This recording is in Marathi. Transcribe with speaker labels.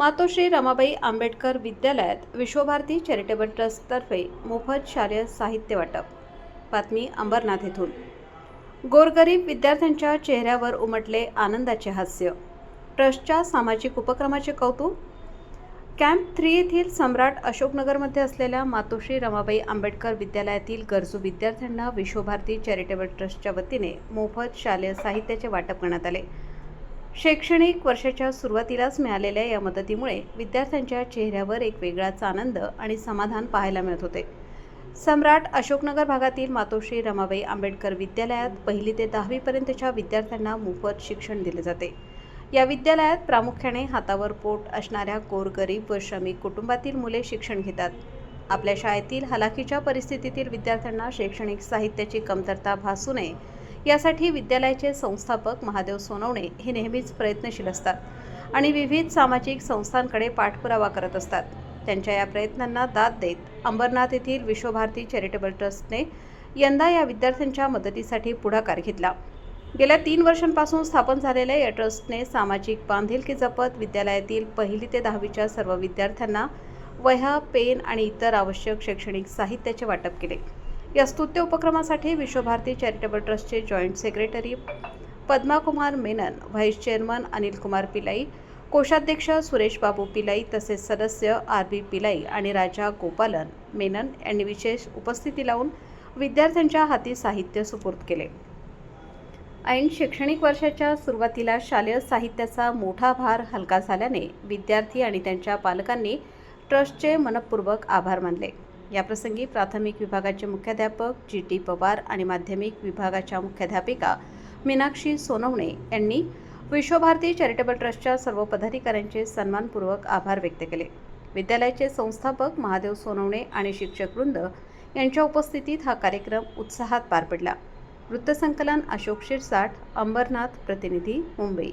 Speaker 1: मातोश्री रमाबाई आंबेडकर विद्यालयात विश्वभारती चॅरिटेबल ट्रस्टतर्फे मोफत शालेय साहित्य वाटप। बातमी अंबरनाथ येथून। गोरगरीब विद्यार्थ्यांच्या चेहऱ्यावर उमटले आनंदाचे हास्य। ट्रस्टच्या सामाजिक उपक्रमाचे कौतुक। कॅम्प 3 येथील सम्राट अशोकनगरमध्ये असलेल्या मातोश्री रमाबाई आंबेडकर विद्यालयातील गरजू विद्यार्थ्यांना विश्वभारती चॅरिटेबल ट्रस्टच्या वतीने मोफत शालेय साहित्याचे वाटप करण्यात आले। शैक्षणिक वर्षाच्या सुरुवातीलाच मिळालेल्या या मदतीमुळे विद्यार्थ्यांच्या चेहऱ्यावर एक वेगळाच आनंद आणि समाधान पाहायला मिळत होते। सम्राट अशोकनगर भागातील मातोश्री रमाबाई आंबेडकर विद्यालयात 1ली ते 10वी पर्यंतच्या विद्यार्थ्यांना मोफत शिक्षण दिले जाते। या विद्यालयात प्रामुख्याने हातावर पोट असणाऱ्या गोरगरीब व श्रमिक कुटुंबातील मुले शिक्षण घेतात। आपल्या शाळेतील हलाखीच्या परिस्थितीतील विद्यार्थ्यांना शैक्षणिक साहित्याची कमतरता भासू नये यासाठी विद्यालयाचे संस्थापक महादेव सोनवणे हे नेहमीच प्रयत्नशील असतात आणि विविध सामाजिक संस्थांकडे पाठपुरावा करत असतात। त्यांच्या या प्रयत्नांना दाद देत अंबरनाथ येथील विश्वभारती चॅरिटेबल ट्रस्टने यंदा या विद्यार्थ्यांच्या मदतीसाठी पुढाकार घेतला। गेल्या 3 वर्षांपासून स्थापन झालेल्या या ट्रस्टने सामाजिक बांधिलकी जपत विद्यालयातील 1ली ते 10वीच्या सर्व विद्यार्थ्यांना वह्या, पेन आणि इतर आवश्यक शैक्षणिक साहित्याचे वाटप केले। या स्तुत्य उपक्रमासाठी विश्वभारती चॅरिटेबल ट्रस्टचे joint secretary Padmakumar Menon, vice chairman Anil Kumar Pillai, कोषाध्यक्ष सुरेश बाबू पिलाई तसेच सदस्य RB पिलाई आणि राजा गोपालन मेनन यांनी विशेष उपस्थिती लावून विद्यार्थ्यांच्या हाती साहित्य सुपूर्द केले। ऐन शैक्षणिक वर्षाच्या सुरुवातीला शालेय साहित्याचा मोठा भार हलका झाल्याने विद्यार्थी आणि त्यांच्या पालकांनी ट्रस्टचे मनपूर्वक आभार मानले। याप्रसंगी प्राथमिक विभागाचे मुख्याध्यापक GT पवार आणि माध्यमिक विभागाच्या मुख्याध्यापिका मीनाक्षी सोनवणे यांनी विश्वभारती चॅरिटेबल ट्रस्टच्या सर्व पदाधिकाऱ्यांचे सन्मानपूर्वक आभार व्यक्त केले। विद्यालयाचे संस्थापक महादेव सोनवणे आणि शिक्षकवृंद यांच्या उपस्थितीत हा कार्यक्रम उत्साहात पार पडला। वृत्तसंकलन अशोक शिरसाट, अंबरनाथ प्रतिनिधी, मुंबई।